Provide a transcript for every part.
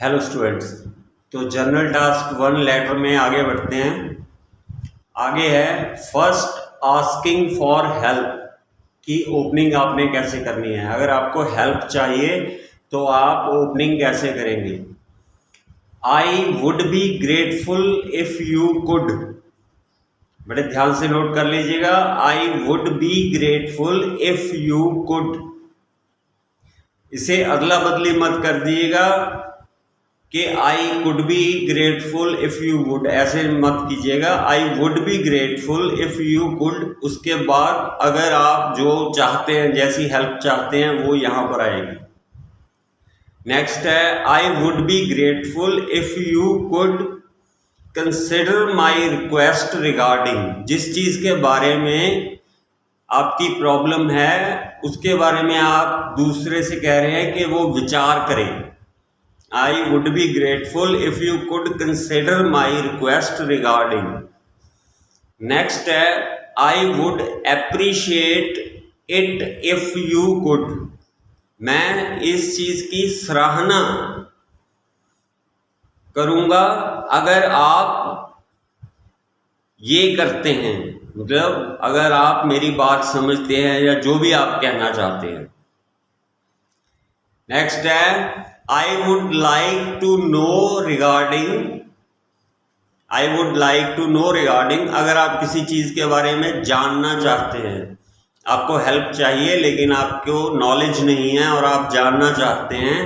Hello students. तो general task 1 letter में आगे बढ़ते हैं। आगे है फर्स्ट आस्किंग फॉर हेल्प की ओपनिंग आपने कैसे करनी है। अगर आपको हेल्प चाहिए तो आप ओपनिंग कैसे करेंगे। I would be grateful if you could. बड़े ध्यान से नोट कर लीजिएगा। I would be grateful if you could. इसे अदला बदली मत कर दिएगा कि I could be grateful if you would, ऐसे मत कीजिएगा। I would be grateful if you could, उसके बाद अगर आप जो चाहते हैं, जैसी हेल्प चाहते हैं, वो यहाँ पर आएगी। नेक्स्ट है I would be grateful if you could consider my request regarding. जिस चीज़ के बारे में आपकी प्रॉब्लम है उसके बारे में आप दूसरे से कह रहे हैं कि वो विचार करें। I would be grateful if you could consider my request regarding. Next है I would appreciate it if you could. मैं इस चीज़ की सराहना करूँगा अगर आप ये करते हैं, मतलब अगर आप मेरी बात समझते हैं या जो भी आप कहना चाहते हैं। नेक्स्ट है I would like to know regarding. I would like to know regarding, अगर आप किसी चीज़ के बारे में जानना चाहते हैं, आपको हेल्प चाहिए लेकिन आपको नॉलेज नहीं है और आप जानना चाहते हैं।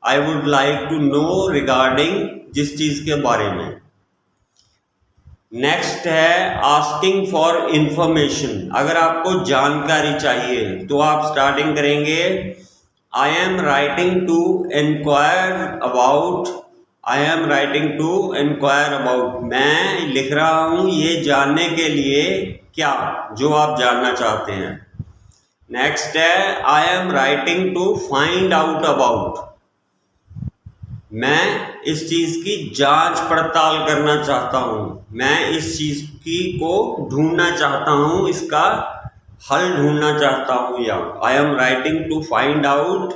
I would like to know regarding, जिस चीज़ के बारे में। नेक्स्ट है asking for information, अगर आपको जानकारी चाहिए तो आप स्टार्टिंग करेंगे I am writing to inquire about. I am writing to inquire about. मैं लिख रहा हूँ ये जानने के लिए क्या, जो आप जानना चाहते हैं। नेक्स्ट है I am writing to find out about. मैं इस चीज़ की जांच पड़ताल करना चाहता हूँ, मैं इस चीज़ की को ढूंढना चाहता हूँ, इसका हल ढूंढना चाहता हूँ। या I am writing to find out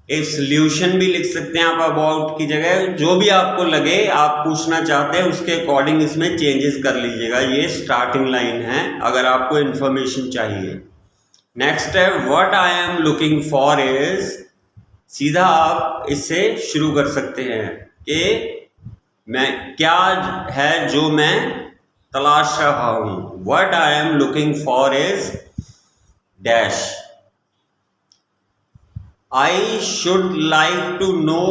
a solution भी लिख सकते हैं आप अबाउट की जगह। जो भी आपको लगे आप पूछना चाहते हैं उसके अकॉर्डिंग इसमें चेंजेस कर लीजिएगा। ये स्टार्टिंग लाइन है अगर आपको इन्फॉर्मेशन चाहिए। नेक्स्ट है what I am looking for is, सीधा आप इससे शुरू कर सकते हैं कि मैं क्या है जो मैं तलाश रहा हूँ। What I am looking for is dash. I should like to know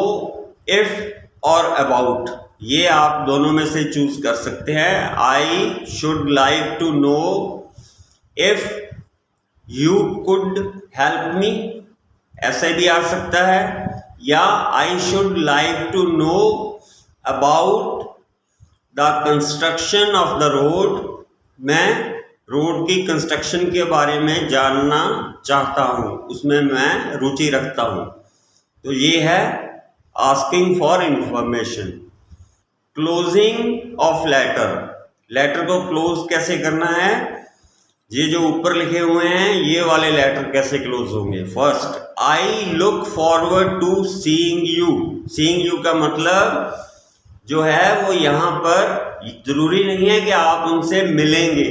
if और अबाउट, ये आप दोनों में से चूज कर सकते हैं। I should like to know if you could help me, ऐसे भी आ सकता है। या I should like to know about the construction of the road, मैं रोड की कंस्ट्रक्शन के बारे में जानना चाहता हूँ, उसमें मैं रुचि रखता हूँ। तो ये है asking for information. Closing of letter, letter को क्लोज कैसे करना है, ये जो ऊपर लिखे हुए हैं ये वाले लेटर कैसे क्लोज होंगे। First I look forward to seeing you. Seeing you का मतलब जो है वो यहाँ पर जरूरी नहीं है कि आप उनसे मिलेंगे।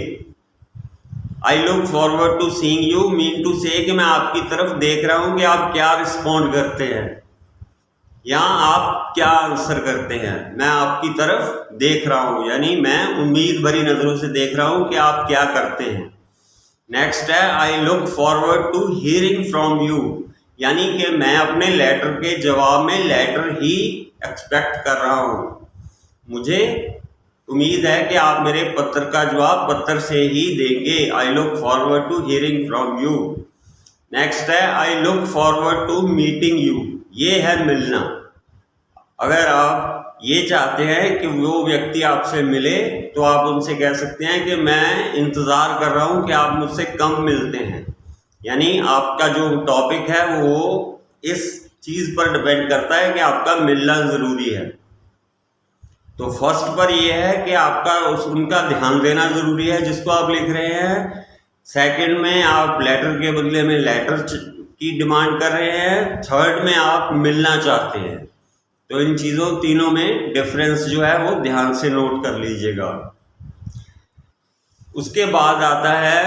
I look forward to seeing you mean to say कि मैं आपकी तरफ देख रहा हूँ कि आप क्या रिस्पॉन्ड करते हैं या आप क्या आंसर करते हैं। मैं आपकी तरफ देख रहा हूँ, यानी मैं उम्मीद भरी नज़रों से देख रहा हूँ कि आप क्या करते हैं। नेक्स्ट है I look forward to hearing from you, यानी कि मैं अपने लेटर के जवाब में लेटर ही एक्सपेक्ट कर रहा हूँ। मुझे उम्मीद है कि आप मेरे पत्र का जवाब पत्र से ही देंगे। I look forward to hearing from you. Next है I look forward to meeting you, ये है मिलना। अगर आप ये चाहते हैं कि वो व्यक्ति आपसे मिले तो आप उनसे कह सकते हैं कि मैं इंतज़ार कर रहा हूँ कि आप मुझसे कब मिलते हैं, यानी आपका जो टॉपिक है वो इस चीज़ पर डिपेंड करता है कि आपका मिलना ज़रूरी है। तो फर्स्ट पर यह है कि आपका उनका ध्यान देना ज़रूरी है जिसको आप लिख रहे हैं। सेकंड में आप लेटर के बदले में लेटर की डिमांड कर रहे हैं। थर्ड में आप मिलना चाहते हैं। तो इन चीज़ों तीनों में डिफरेंस जो है वो ध्यान से नोट कर लीजिएगा। उसके बाद आता है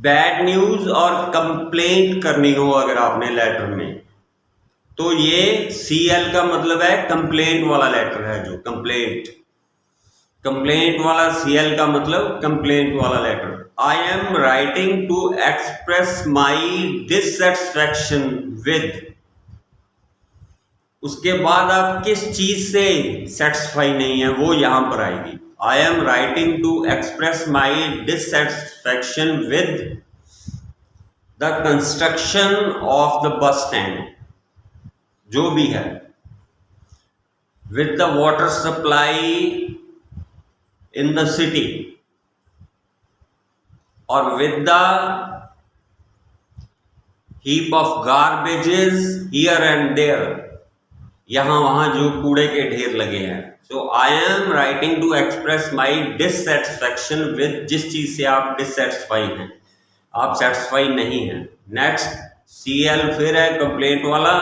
बैड न्यूज़ और कंप्लेंट करनी हो अगर आपने लेटर में, तो ये CL का मतलब है कंप्लेंट वाला लेटर है, जो कंप्लेंट वाला CL का मतलब कंप्लेंट वाला लेटर। I am writing to express my dissatisfaction with, उसके बाद आप किस चीज से सेटिस्फाई नहीं है वो यहां पर आएगी। I am writing to express my dissatisfaction with the construction of the bus stand, जो भी है, with the water supply in the city, और with the heap of garbages here and there, यहां वहां जो कूड़े के ढेर लगे हैं। So I am writing to express my dissatisfaction with, जिस चीज से आप डिससेटिस्फाई हैं, आप सेटिस्फाई नहीं हैं। नेक्स्ट CL फिर है कंप्लेंट वाला।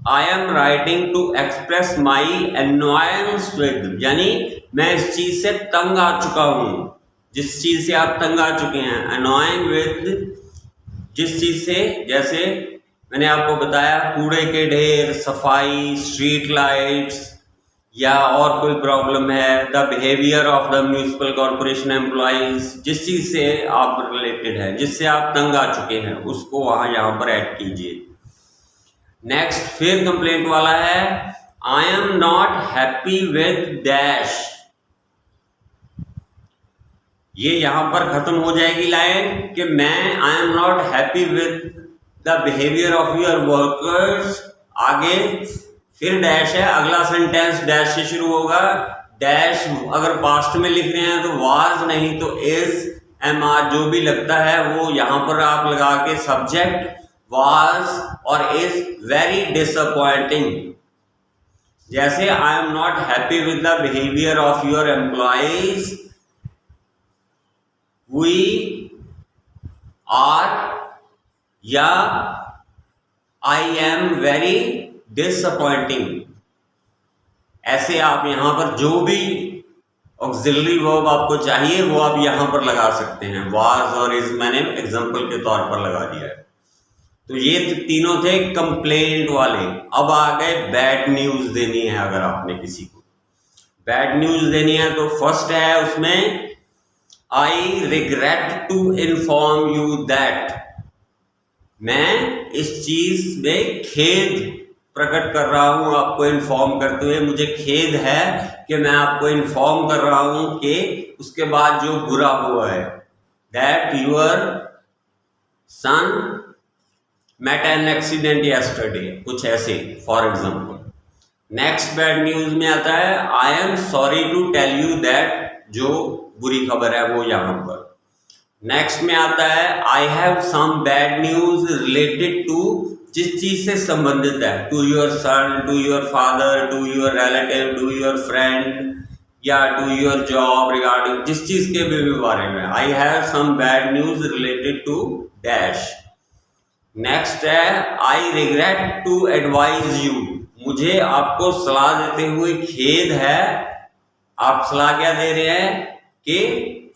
I am writing to express my annoyance with, यानी मैं इस चीज से तंग आ चुका हूं, जिस चीज से आप तंग आ चुके हैं। अनॉइंग विद, जिस चीज से, जैसे मैंने आपको बताया कूड़े के ढेर, सफाई, स्ट्रीट लाइट्स, या और कोई प्रॉब्लम है, the behaviour of the municipal corporation employees, जिस चीज से आप रिलेटेड है, जिससे आप तंग आ चुके हैं, उसको वहां यहां पर ऐड कीजिए। नेक्स्ट फिर कंप्लेंट वाला है, I am not happy with dash, ये यहां पर खत्म हो जाएगी लाइन कि मैं आई am not happy with the behaviour of your workers, आगे फिर डैश है, अगला सेंटेंस डैश से शुरू होगा। डैश अगर पास्ट में लिख रहे हैं तो वाज, नहीं तो इज, MR जो भी लगता है वो यहां पर आप लगा के सब्जेक्ट वाज और इज वेरी डिसअपॉइंटिंग। जैसे I am not happy with the behaviour of your employees, we are, या आई एम वेरी डिसअपॉइंटिंग। ऐसे आप यहां पर जो भी ऑक्सिलरी वर्ब आपको चाहिए वो आप यहां पर लगा सकते हैं। वाज और इज मैंने एग्जांपल के तौर पर लगा दिया है। तो ये तीनों थे कंप्लेंट वाले। अब आ गए बैड न्यूज देनी है। अगर आपने किसी को बैड न्यूज देनी है तो फर्स्ट है उसमें, I regret to inform you that, मैं इस चीज में खेद प्रकट कर रहा हूं आपको इन्फॉर्म करते हुए, मुझे खेद है कि मैं आपको इन्फॉर्म कर रहा हूं कि उसके बाद जो बुरा हुआ है, that your son met an accident yesterday, कुछ ऐसे for example. Next bad news में आता है, I am sorry to tell you that, जो बुरी खबर है वो यहां पर। नेक्स्ट में आता है, I have some bad news related to, जिस चीज से संबंधित है, to your son, to your father, to your relative, to your friend, या टू योर जॉब, रिगार्डिंग जिस चीज के भी बारे में। I have some bad news related to dash. Next है, I regret to advise you, मुझे आपको सलाह देते हुए खेद है। आप सलाह क्या दे रहे हैं कि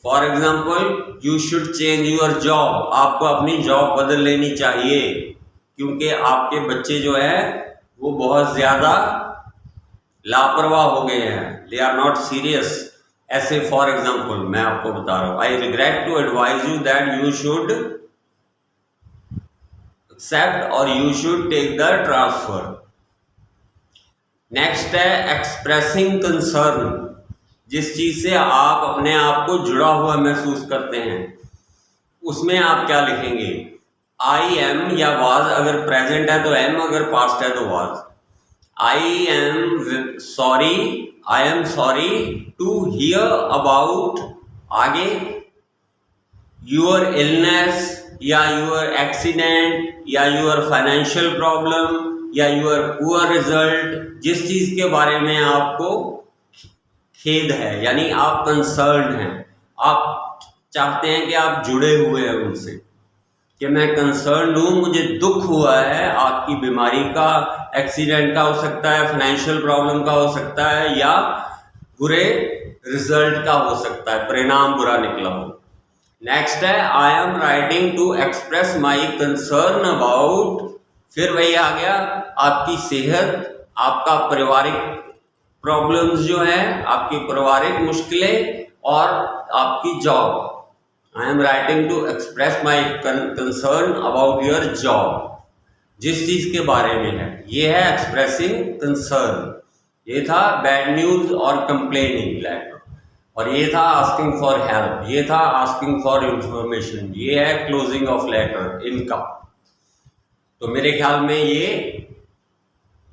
for example you should change your job, आपको अपनी जॉब बदल लेनी चाहिए क्योंकि आपके बच्चे जो है वो बहुत ज्यादा लापरवाह हो गए हैं, दे आर नॉट सीरियस। ऐसे फॉर एग्जाम्पल मैं आपको बता रहा हूं, I regret to advise you that you should accept और you should take the transfer. Next है एक्सप्रेसिंग कंसर्न, जिस चीज से आप अपने आप को जुड़ा हुआ महसूस करते हैं, उसमें आप क्या लिखेंगे। आई एम या वाज, अगर प्रेजेंट है तो एम, अगर पास्ट है तो was. I am sorry to hear about, आगे यूर इलनेस या यूर एक्सीडेंट या यूर फाइनेंशियल प्रॉब्लम या यूर पुअर रिजल्ट, जिस चीज के बारे में आपको खेद है, यानी आप कंसर्न हैं, आप चाहते हैं कि आप जुड़े हुए हैं उनसे। कि मैं कंसर्न हूँ, मुझे दुख हुआ है आपकी बीमारी का, एक्सीडेंट का हो सकता है, फाइनेंशियल प्रॉब्लम का हो सकता है, या बुरे रिजल्ट का हो सकता है, परिणाम बुरा निकला हो। नेक्स्ट है I am writing to express my concern about, फिर वही आ गया आपकी सेहत, आपका पारिवारिक प्रॉब्लम्स जो है, आपकी पारिवारिक मुश्किलें और आपकी job. I am writing to express my concern about your job, जिस चीज के बारे में है, ये है एक्सप्रेसिंग कंसर्न। ये था बैड न्यूज और कंप्लेनिंग लेटर, और ये था आस्किंग फॉर हेल्प, ये था आस्किंग फॉर इंफॉर्मेशन, ये है क्लोजिंग ऑफ लेटर इनका। तो मेरे ख्याल में ये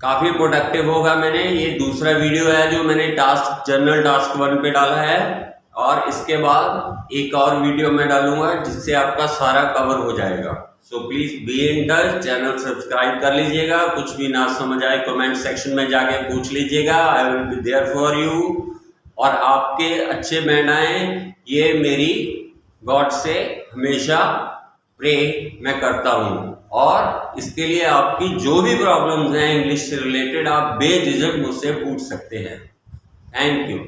काफ़ी प्रोडक्टिव होगा। मैंने ये दूसरा वीडियो है जो मैंने टास्क जनरल टास्क 1 पे डाला है, और इसके बाद एक और वीडियो मैं डालूंगा जिससे आपका सारा कवर हो जाएगा। So please be in touch, channel subscribe कर लीजिएगा। कुछ भी ना समझ आए कमेंट सेक्शन में जाके पूछ लीजिएगा, I will be there for you. और आपके अच्छे बैंड आए, ये मेरी गॉड से हमेशा प्रे मैं करता हूँ। और इसके लिए आपकी जो भी प्रॉब्लम्स हैं इंग्लिश से रिलेटेड, आप बेझिझक मुझसे पूछ सकते हैं। Thank you.